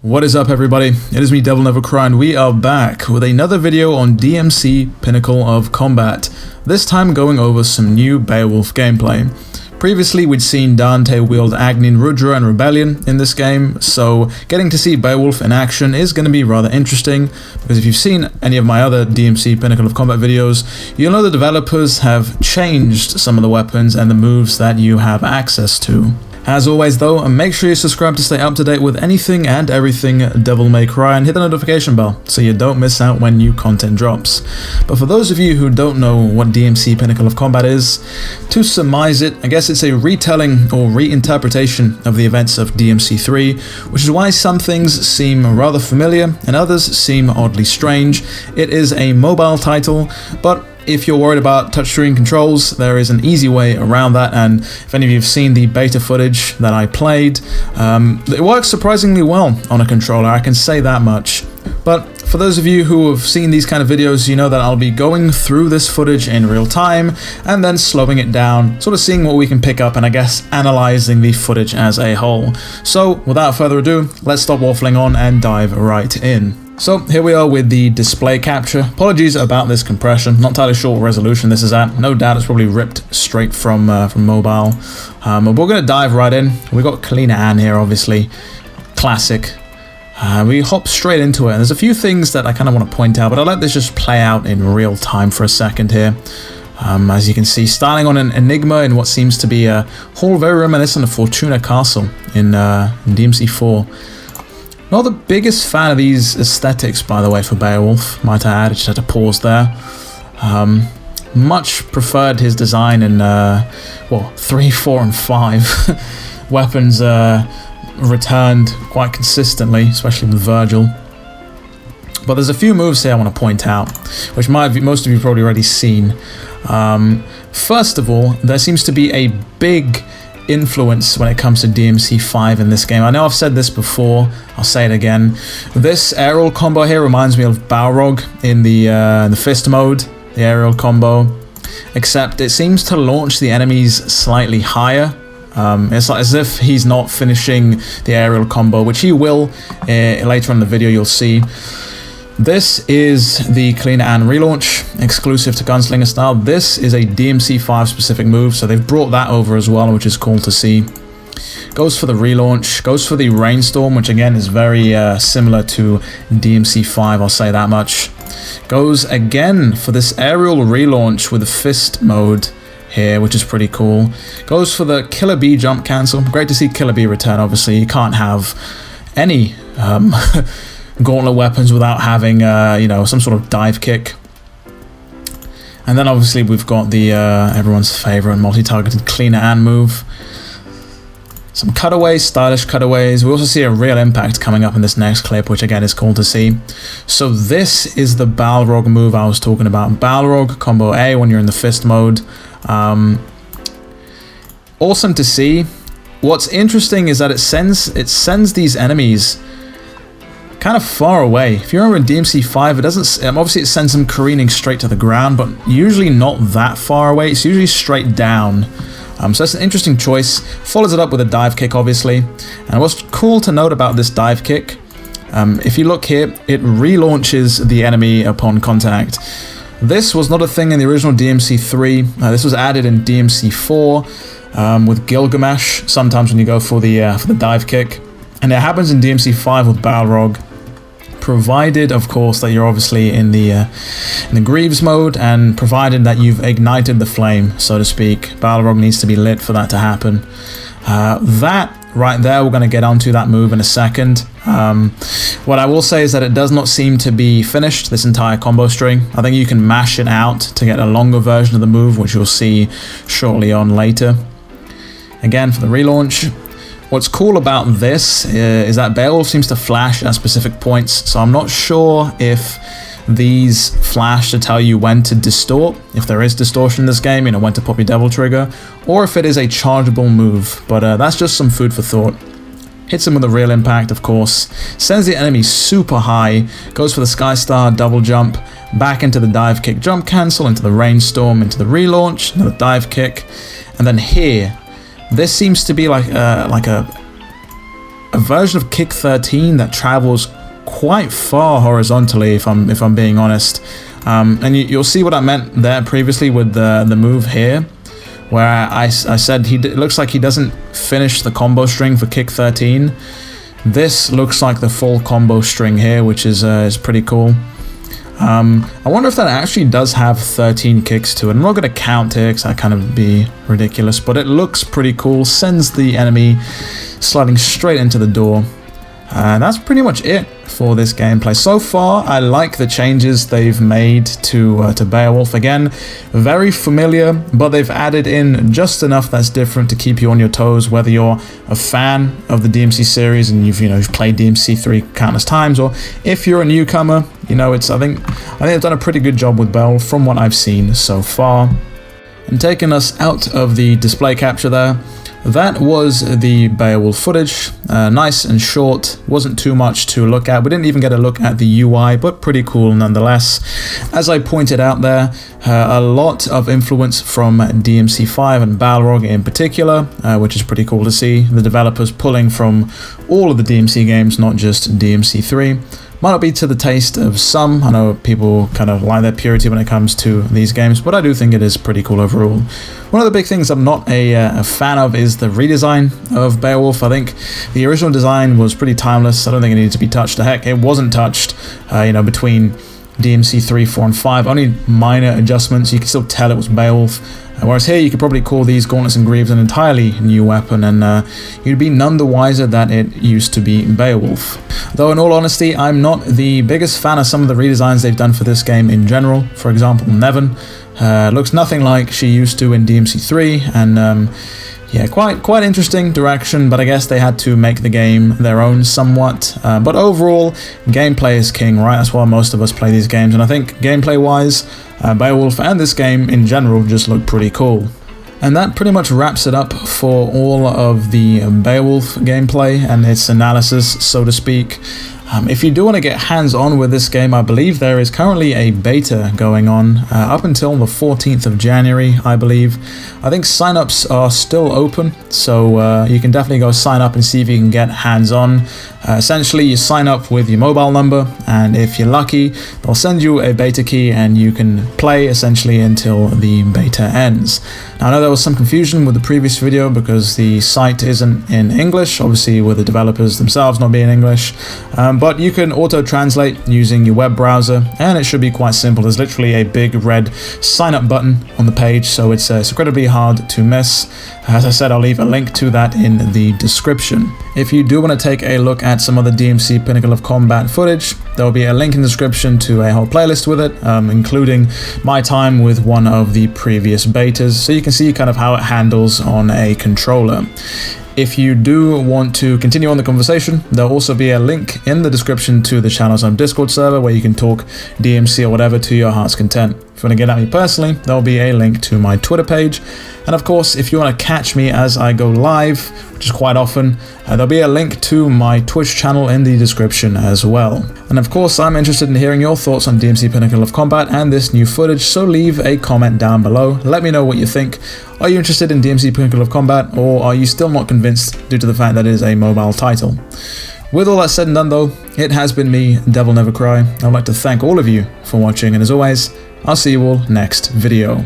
What is up, everybody? It is me, DevilNeverCry, and we are back with another video on DMC Pinnacle of Combat, this time going over some new Beowulf gameplay. Previously, we'd seen Dante wield Agni, Rudra, and Rebellion in this game, so getting to see Beowulf in action is going to be rather interesting, because if you've seen any of my other DMC Pinnacle of Combat videos, you'll know the developers have changed some of the weapons and the moves that you have access to. As always though, make sure you subscribe to stay up to date with anything and everything DevilNeverCry and hit the notification bell so you don't miss out when new content drops. But for those of you who don't know what DMC Pinnacle of Combat is, to surmise it, I guess it's a retelling or reinterpretation of the events of DMC 3, which is why some things seem rather familiar and others seem oddly strange. It is a mobile title, but if you're worried about touchscreen controls, there is an easy way around that, and if any of you have seen the beta footage that I played, it works surprisingly well on a controller, I can say that much. But for those of you who have seen these kind of videos, you know that I'll be going through this footage in real time and then slowing it down, sort of seeing what we can pick up and I guess analyzing the footage as a whole. So without further ado, let's stop waffling on and dive right in. So here we are with the display capture. Apologies about this compression, not entirely sure what resolution this is at. No doubt it's probably ripped straight from mobile. But we're going to dive right in. We've got Kalina Ann here, obviously. Classic. We hop straight into it. And there's a few things that I kind of want to point out, but I'll let this just play out in real time for a second here. As you can see, starting on an Enigma in what seems to be a hall very reminiscent of Fortuna Castle in DMC 4. Not the biggest fan of these aesthetics, by the way, for Beowulf, might I add. I just had to pause there. Much preferred his design in, 3, 4, and 5. Weapons returned quite consistently, especially with Virgil. But there's a few moves here I want to point out, which most of you have probably already seen. First of all, there seems to be a big influence when it comes to DMC 5 in this game. I know I've said this before, I'll say it again. This aerial combo here reminds me of Balrog in the fist mode, the aerial combo, except it seems to launch the enemies slightly higher. It's like as if he's not finishing the aerial combo, which he will later on in the video, you'll see. This is the Kalina Ann relaunch, exclusive to Gunslinger style. This is a DMC 5 specific move, so they've brought that over as well, which is cool to see. Goes for the relaunch, goes for the Rainstorm, which again is very similar to DMC 5, I'll say that much. Goes again for this aerial relaunch with the fist mode here, which is pretty cool. Goes for the Killer Bee jump cancel. Great to see Killer Bee return, obviously. You can't have any gauntlet weapons without having some sort of dive kick. And then obviously we've got the everyone's favorite multi-targeted Kalina Ann move. Some cutaways, stylish cutaways. We also see a real impact coming up in this next clip, which again is cool to see. So this is the Balrog move I was talking about. Balrog combo A when you're in the fist mode. Awesome to see. What's interesting is that it sends these enemies kind of far away. If you remember in DMC 5, it doesn't, obviously it sends them careening straight to the ground, but usually not that far away. It's usually straight down. So that's an interesting choice. Follows it up with a dive kick, obviously. And what's cool to note about this dive kick, if you look here, it relaunches the enemy upon contact. This was not a thing in the original DMC 3. This was added in DMC 4 with Gilgamesh, sometimes when you go for the dive kick. And it happens in DMC 5 with Balrog, provided, of course, that you're obviously in the Greaves mode, and provided that you've ignited the flame, so to speak. Balrog needs to be lit for that to happen. That right there, we're going to get onto that move in a second. What I will say is that it does not seem to be finished, this entire combo string. I think you can mash it out to get a longer version of the move, which you'll see shortly on later. Again, for the relaunch. What's cool about this is that Beowulf seems to flash at specific points, so I'm not sure if these flash to tell you when to distort, if there is distortion in this game, when to pop your devil trigger, or if it is a chargeable move, but that's just some food for thought. Hits him with a real impact, of course, sends the enemy super high, goes for the Skystar double jump, back into the dive kick jump cancel, into the Rainstorm, into the relaunch, another dive kick, and then here, this seems to be like a a version of kick 13 that travels quite far horizontally, if I'm being honest. And you'll see what I meant there previously with the move here, where I said it looks like he doesn't finish the combo string for kick 13. This looks like the full combo string here, which is pretty cool. I wonder if that actually does have 13 kicks to it. I'm not going to count here because that kind of be ridiculous, but it looks pretty cool. Sends the enemy sliding straight into the door. And that's pretty much it for this gameplay. So far, I like the changes they've made to Beowulf. Again, very familiar, but they've added in just enough that's different to keep you on your toes, whether you're a fan of the DMC series and you've played DMC 3 countless times, or if you're a newcomer, I think they've done a pretty good job with Beowulf from what I've seen so far. And taking us out of the display capture there, that was the Beowulf footage. Nice and short, wasn't too much to look at. We didn't even get a look at the UI, but pretty cool nonetheless. As I pointed out there, a lot of influence from DMC5 and Balrog in particular, which is pretty cool to see. The developers pulling from all of the DMC games, not just DMC3. Might not be to the taste of some. I know people kind of like their purity when it comes to these games, but I do think it is pretty cool overall. One of the big things I'm not a fan of is the redesign of Beowulf. I think the original design was pretty timeless. I don't think it needed to be touched. The heck, it wasn't touched, between DMC 3, 4, and 5. Only minor adjustments. You can still tell it was Beowulf. Whereas here, you could probably call these gauntlets and greaves an entirely new weapon, and you'd be none the wiser that it used to be Beowulf. Though in all honesty, I'm not the biggest fan of some of the redesigns they've done for this game in general. For example, Neven looks nothing like she used to in DMC3, and yeah, quite interesting direction, but I guess they had to make the game their own somewhat. But overall, gameplay is king, right? That's why most of us play these games, and I think gameplay-wise, Beowulf and this game in general just look pretty cool. And that pretty much wraps it up for all of the Beowulf gameplay and its analysis, so to speak. If you do want to get hands-on with this game, I believe there is currently a beta going on up until the 14th of January, I believe. I think sign-ups are still open, so you can definitely go sign up and see if you can get hands-on. Essentially, you sign up with your mobile number, and if you're lucky, they'll send you a beta key and you can play essentially until the beta ends. Now, I know there was some confusion with the previous video because the site isn't in English, obviously with the developers themselves not being English. But you can auto-translate using your web browser, and it should be quite simple. There's literally a big red sign-up button on the page, so it's incredibly hard to miss. As I said, I'll leave a link to that in the description. If you do want to take a look at some of the DMC Pinnacle of Combat footage, there will be a link in the description to a whole playlist with it, including my time with one of the previous betas, so you can see kind of how it handles on a controller. If you do want to continue on the conversation, there'll also be a link in the description to the channel's own Discord server where you can talk DMC or whatever to your heart's content. If you want to get at me personally, there'll be a link to my Twitter page. And of course, if you want to catch me as I go live, which is quite often, there'll be a link to my Twitch channel in the description as well. And of course, I'm interested in hearing your thoughts on DMC Pinnacle of Combat and this new footage, so leave a comment down below. Let me know what you think. Are you interested in DMC Pinnacle of Combat, or are you still not convinced due to the fact that it is a mobile title? With all that said and done though, it has been me, DevilNeverCry. I'd like to thank all of you for watching, and as always, I'll see you all next video.